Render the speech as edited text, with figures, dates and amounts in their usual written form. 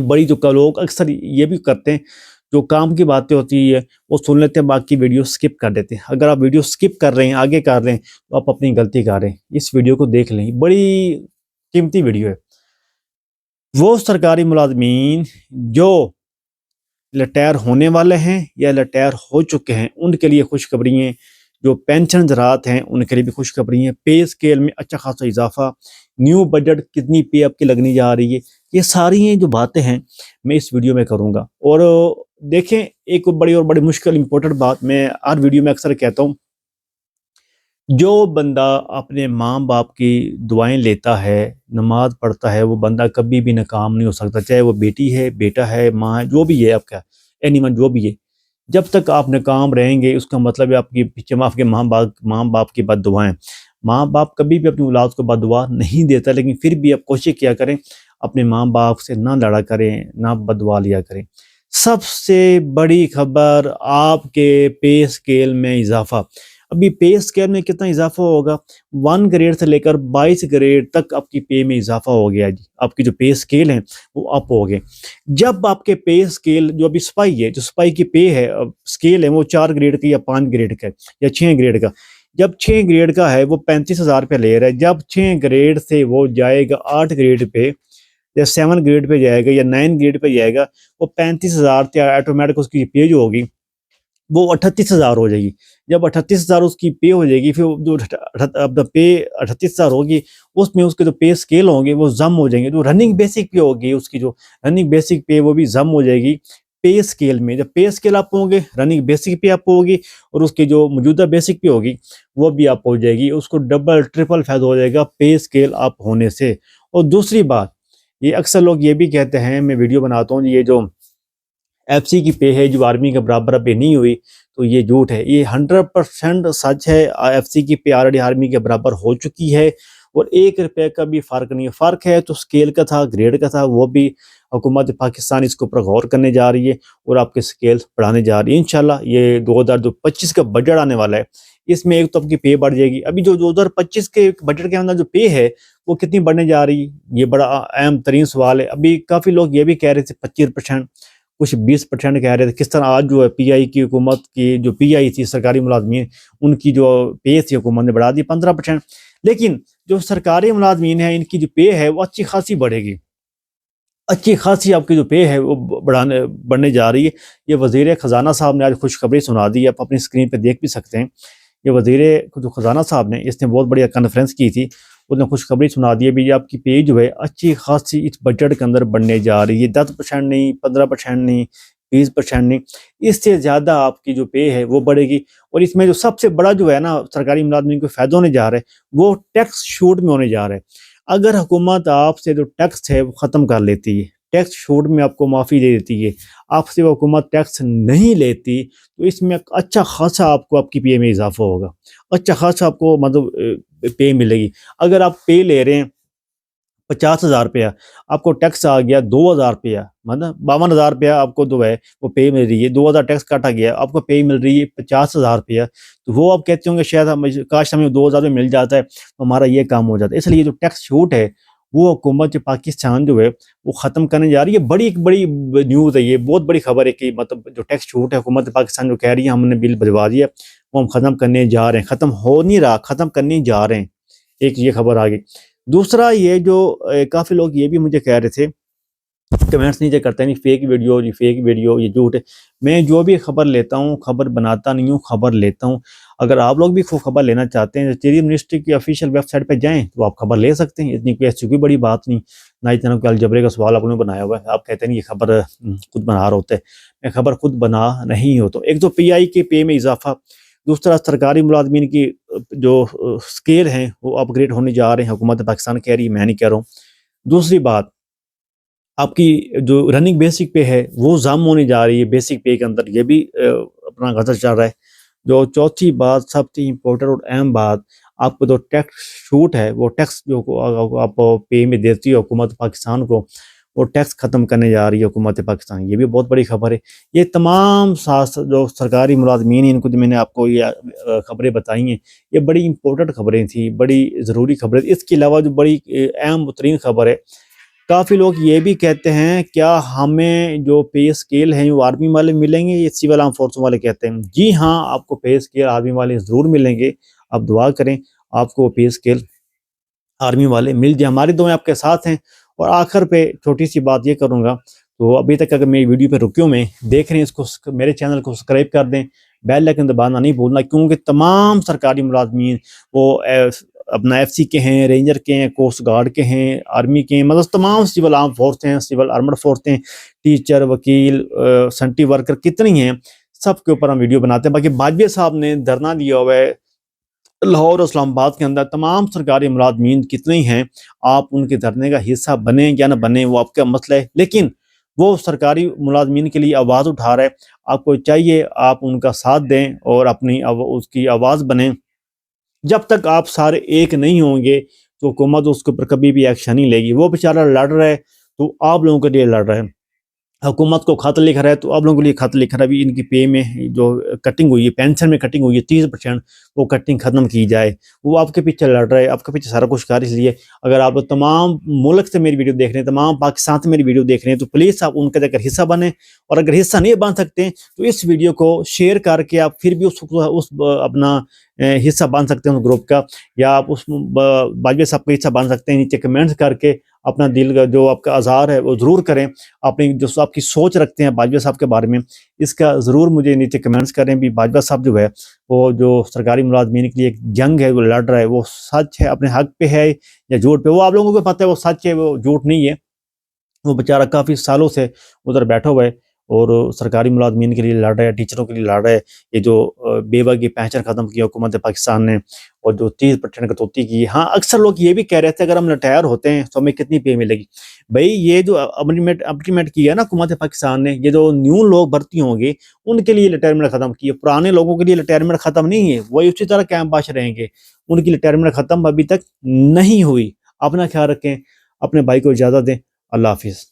بڑی جو لوگ اکثر یہ بھی کرتے ہیں، جو کام کی باتیں ہوتی ہے وہ سن لیتے ہیں، باقی ویڈیو سکپ کر دیتے ہیں۔ اگر آپ ویڈیو سکپ کر رہے ہیں، آگے کر رہے ہیں، تو آپ اپنی غلطی کر رہے ہیں۔ اس ویڈیو کو دیکھ لیں، بڑی قیمتی ویڈیو ہے۔ وہ سرکاری ملازمین جو ریٹائر ہونے والے ہیں یا ریٹائر ہو چکے ہیں، ان کے لیے خوشخبری ہیں۔ جو پینشن رات ہیں ان کے لیے بھی خوشخبری ہیں۔ پے اسکیل میں اچھا خاصا اضافہ، نیو بجٹ کتنی پے آپ کی لگنے جا رہی ہے، یہ ساری جو باتیں ہیں میں اس ویڈیو میں کروں گا۔ اور دیکھیں، ایک بڑی اور بڑی مشکل امپورٹنٹ بات میں ہر ویڈیو میں اکثر کہتا ہوں، جو بندہ اپنے ماں باپ کی دعائیں لیتا ہے، نماز پڑھتا ہے، وہ بندہ کبھی بھی ناکام نہیں ہو سکتا، چاہے وہ بیٹی ہے، بیٹا ہے، ماں ہے، جو بھی ہے آپ کا اینی ون جو بھی ہے۔ جب تک آپ ناکام رہیں گے، اس کا مطلب ہے آپ کی پیچھے آپ کے ماں باپ کی بد دعائیں۔ ماں باپ کبھی بھی اپنی اولاد کو بد دعا نہیں دیتا، لیکن پھر بھی آپ کوشش کیا کریں، اپنے ماں باپ سے نہ لڑا کریں، نہ بد دعا لیا کریں۔ سب سے بڑی خبر، آپ کے پے اسکیل میں اضافہ۔ ابھی پے اسکیل میں کتنا اضافہ ہوگا؟ 1 گریڈ سے لے کر 22 گریڈ تک آپ کی پے میں اضافہ ہو گیا جی۔ آپ کی جو پے اسکیل ہیں وہ اپ ہو گئے۔ جب آپ کے پے اسکیل جو ابھی سپاہی ہے، جو سپاہی کی پے ہے اسکیل ہے، وہ 4 گریڈ کا یا 5 گریڈ کا یا 6 گریڈ کا، جب 6 گریڈ کا ہے وہ 35,000 روپے لے رہا ہے۔ جب 6 گریڈ سے وہ جائے گا 8 گریڈ پہ یا 7 گریڈ پہ جائے گا یا 9 گریڈ پہ جائے گا، وہ 35,000 آٹومیٹک اس کی پے جو ہوگی وہ 38,000 ہو جائے گی۔ جب 38,000 اس کی پے ہو جائے گی، پھر جو پے 38,000 ہوگی، اس میں اس کے جو پے اسکیل ہوں گے وہ ضم ہو جائیں گے۔ جو رننگ بیسک پے ہوگی، اس کی جو رننگ بیسک پے وہ بھی ضم ہو جائے گی پے اسکیل میں۔ جب پے اسکیل اپ ہوں گے، رننگ بیسک پے اپ ہوگی، اور اس کی جو موجودہ بیسک پے ہوگی وہ بھی اپ ہو جائے گی۔ اس کو ڈبل ٹرپل فائدہ ہو جائے گا پے اسکیل اپ ہونے سے۔ اور دوسری بات، یہ اکثر لوگ یہ بھی کہتے ہیں، میں ویڈیو بناتا ہوں، یہ جو ایف سی کی پے ہے جو آرمی کے برابر پے نہیں ہوئی، تو یہ جھوٹ ہے۔ یہ 100% سچ ہے۔ ایف سی کی پے آلریڈی آرمی کے برابر ہو چکی ہے، اور 1 روپے کا بھی فرق نہیں ہے۔ فرق ہے تو اسکیل کا تھا، گریڈ کا تھا، وہ بھی حکومت پاکستان اس کے اوپر غور کرنے جا رہی ہے اور آپ کے اسکیل بڑھانے جا رہی ہے۔ انشاءاللہ یہ 2025 کا بجٹ آنے والا ہے، اس میں ایک تو آپ کی پے بڑھ جائے گی۔ ابھی جو 2025 کے بجٹ کے اندر جو پے ہے وہ کتنی بڑھنے جا رہی ہے، یہ بڑا اہم ترین سوال ہے۔ ابھی کافی لوگ یہ بھی کہہ رہے تھے 25%، کچھ 20% کہہ رہے تھے۔ کس طرح آج جو ہے پی آئی کی حکومت کی جو پی آئی تھی سرکاری ملازمین، ان کی جو پے تھی حکومت نے بڑھا دی 15%، لیکن جو سرکاری ملازمین ہیں ان کی جو پے ہے وہ اچھی خاصی بڑھے گی۔ اچھی خاصی آپ کی جو پے ہے وہ بڑھنے جا رہی ہے۔ یہ وزیر خزانہ صاحب نے آج خوشخبری سنا دی، آپ اپنی اسکرین پہ دیکھ بھی سکتے ہیں۔ یہ وزیر جو خزانہ صاحب نے، اس نے بہت بڑی کانفرنس کی تھی، اس نے خوشخبری سنا دی ہے بھی آپ کی پے جو ہے اچھی خاصی اس بجٹ کے اندر بڑھنے جا رہی ہے۔ 10% نہیں، 15% نہیں، 20% نہیں، اس سے زیادہ آپ کی جو پے ہے وہ بڑھے گی۔ اور اس میں جو سب سے بڑا جو ہے نا سرکاری ملازمین کو فائدہ ہونے جا رہا ہے وہ ٹیکس چھوٹ میں ہونے جا رہا ہے۔ اگر حکومت آپ سے جو ٹیکس ہے وہ ختم کر لیتی ہے، ٹیکس چھوٹ میں آپ کو معافی دے دیتی ہے، آپ سے وہ حکومت ٹیکس نہیں لیتی، تو اس میں اچھا خاصا آپ کو آپ کی پے میں اضافہ ہوگا، اچھا خاصا آپ کو مطلب پے ملے گی۔ اگر آپ پے لے رہے ہیں 50,000 روپیہ، آپ کو ٹیکس آ گیا 2,000 روپیہ، مطلب 52,000 روپیہ آپ کو جو ہے وہ پے مل رہی ہے، 2,000 ٹیکس کاٹا گیا، آپ کو پے مل رہی ہے 50,000 روپیہ، تو وہ آپ کہتے ہوں گے شاید کاش ہمیں 2,000 مل جاتا ہے تو ہمارا یہ کام ہو جاتا ہے۔ اس لیے جو ٹیکس چھوٹ ہے وہ حکومت پاکستان جو ہے وہ ختم کرنے جا رہی ہے۔ ایک بڑی نیوز ہے، یہ بہت بڑی خبر ہے کہ مطلب جو ٹیکس چھوٹ ہے حکومت پاکستان جو کہہ رہی ہے ہم نے بل بھجوا دیا وہ ہم ختم کرنے جا رہے ہیں، ختم ہو نہیں رہا، ختم کرنے جا رہے ہیں۔ ایک یہ خبر آ گئی۔ دوسرا یہ جو کافی لوگ یہ بھی مجھے کہہ رہے تھے، کمنٹس نیچے کرتے ہیں فیک ویڈیو، یہ فیک ویڈیو، یہ جھوٹ ہے۔ میں جو بھی خبر لیتا ہوں، خبر بناتا نہیں ہوں، خبر لیتا ہوں۔ اگر آپ لوگ بھی خبر لینا چاہتے ہیں تو چیریئن منسٹری کی آفیشیل ویب سائٹ پہ جائیں تو آپ خبر لے سکتے ہیں، اتنی کوئی ایسی کوئی بڑی بات نہیں۔ نہ اتنا کہ الجبرے کا سوال آپ نے بنایا ہوا ہے، آپ کہتے ہیں یہ خبر خود بنا رہا ہوتا ہے۔ میں خبر خود بنا نہیں ہوتا۔ ایک تو پی آئی کے پے میں اضافہ، دوسرا سرکاری ملازمین کی جو اسکیل ہیں وہ اپ گریڈ ہونے جا رہے ہیں، حکومت پاکستان کہہ رہی ہے، میں نہیں کہہ رہا ہوں۔ دوسری بات، آپ کی جو رننگ بیسک پے ہے وہ ضم ہونے جا رہی ہے بیسک پے کے اندر، یہ بھی اپنا غزر چل رہا ہے۔ جو چوتھی بات، سب سے امپورٹنٹ اور اہم بات، آپ کو جو ٹیکس چھوٹ ہے وہ ٹیکس جو آپ پے میں دیتی ہے حکومت پاکستان کو، وہ ٹیکس ختم کرنے جا رہی ہے حکومت پاکستان، یہ بھی بہت بڑی خبر ہے۔ یہ تمام جو سرکاری ملازمین ہیں ان کو جو میں نے آپ کو یہ خبریں بتائی ہیں، یہ بڑی امپورٹنٹ خبریں تھیں، بڑی ضروری خبریں۔ اس کے علاوہ جو بڑی اہم ترین خبر ہے کافی لوگ یہ بھی کہتے ہیں کیا ہمیں جو پے اسکیل ہیں وہ آرمی والے ملیں گے، یہ سول آرم فورسوں والے کہتے ہیں جی ہاں آپ کو پے اسکیل آرمی والے ضرور ملیں گے، آپ دعا کریں آپ کو پے اسکیل آرمی والے مل جائیں، ہماری دعائیں آپ کے ساتھ ہیں۔ اور آخر پہ چھوٹی سی بات یہ کروں گا، تو ابھی تک اگر میری ویڈیو پہ رکیوں میں دیکھ رہے ہیں اس کو، میرے چینل کو سبسکرائب کر دیں، بیل آئیکن دبانا نہیں بھولنا، کیونکہ تمام سرکاری ملازمین وہ اپنا ایف سی کے ہیں، رینجر کے ہیں، کوسٹ گارڈ کے ہیں، آرمی کے ہیں، مطلب تمام سول آرم فورس ہیں، سول آرمڈ فورس ہیں، ٹیچر، وکیل، سینٹری ورکر کتنی ہیں، سب کے اوپر ہم ویڈیو بناتے ہیں۔ باقی باجوہ صاحب نے دھرنا دیا ہوا ہے لاہور اور اسلام آباد کے اندر، تمام سرکاری ملازمین کتنے ہی ہیں، آپ ان کے دھرنے کا حصہ بنیں یا نہ بنیں وہ آپ کا مسئلہ ہے، لیکن وہ سرکاری ملازمین کے لیے آواز اٹھا رہا ہے، آپ کو چاہیے آپ ان کا ساتھ دیں اور اپنی اس کی آواز بنیں۔ جب تک آپ سارے ایک نہیں ہوں گے تو حکومت اس کے اوپر کبھی بھی ایکشن نہیں لے گی۔ وہ بیچارہ لڑ رہا ہے تو آپ لوگوں کے لیے لڑ رہا ہے، حکومت کو خط لکھ رہا ہے تو آپ لوگوں کے لیے خط لکھ رہا ہے بھی ان کی پے میں جو کٹنگ ہوئی ہے، پینشن میں کٹنگ ہوئی ہے 30%، وہ کٹنگ ختم کی جائے۔ وہ آپ کے پیچھے لڑ رہا ہے، آپ کے پیچھے سارا کچھ کر، اس لیے اگر آپ تمام ملک سے میری ویڈیو دیکھ رہے ہیں، تمام پاکستان سے میری ویڈیو دیکھ رہے ہیں، تو پلیز آپ ان کا جا کر حصہ بنیں، اور اگر حصہ نہیں بن سکتے تو اس ویڈیو کو شیئر کر کے آپ پھر بھی اس اپنا حصہ بن سکتے ہیں اس گروپ کا، یا آپ اس باجوہ صاحب کا حصہ بن سکتے ہیں۔ نیچے کمنٹس کر کے اپنا دل کا جو آپ کا اظہار ہے وہ ضرور کریں، اپنی جو آپ کی سوچ رکھتے ہیں باجوہ صاحب کے بارے میں، اس کا ضرور مجھے نیچے کمنٹس کریں بھی باجوہ صاحب جو ہے وہ جو سرکاری ملازمین کے لیے ایک جنگ ہے وہ لڑ رہا ہے، وہ سچ ہے، اپنے حق پہ ہے یا جھوٹ پہ، وہ آپ لوگوں کو پتہ ہے وہ سچ ہے وہ جھوٹ نہیں ہے۔ وہ بیچارہ کافی سالوں سے ادھر بیٹھا ہوا ہے اور سرکاری ملازمین کے لیے لڑ رہا ہے، ٹیچروں کے لیے لڑ رہا ہے۔ یہ جو بیوہ کی پینشن ختم کی حکومت پاکستان نے، اور جو 30% کٹوتی کی، ہاں اکثر لوگ یہ بھی کہہ رہے تھے اگر ہم ریٹائر ہوتے ہیں تو ہمیں کتنی پے ملے گی۔ بھائی یہ جو امپلیمنٹ کی ہے نا حکومت پاکستان نے، یہ جو نیو لوگ بھرتی ہوں گے ان کے لیے ریٹائرمنٹ ختم کی ہے، پرانے لوگوں کے لیے ریٹائرمنٹ ختم نہیں ہے، وہی اسی طرح قائم باش رہیں گے، ان کی ریٹائرمنٹ ختم ابھی تک نہیں ہوئی۔ اپنا خیال رکھیں، اپنے بھائی کو اجازت دیں، اللہ حافظ۔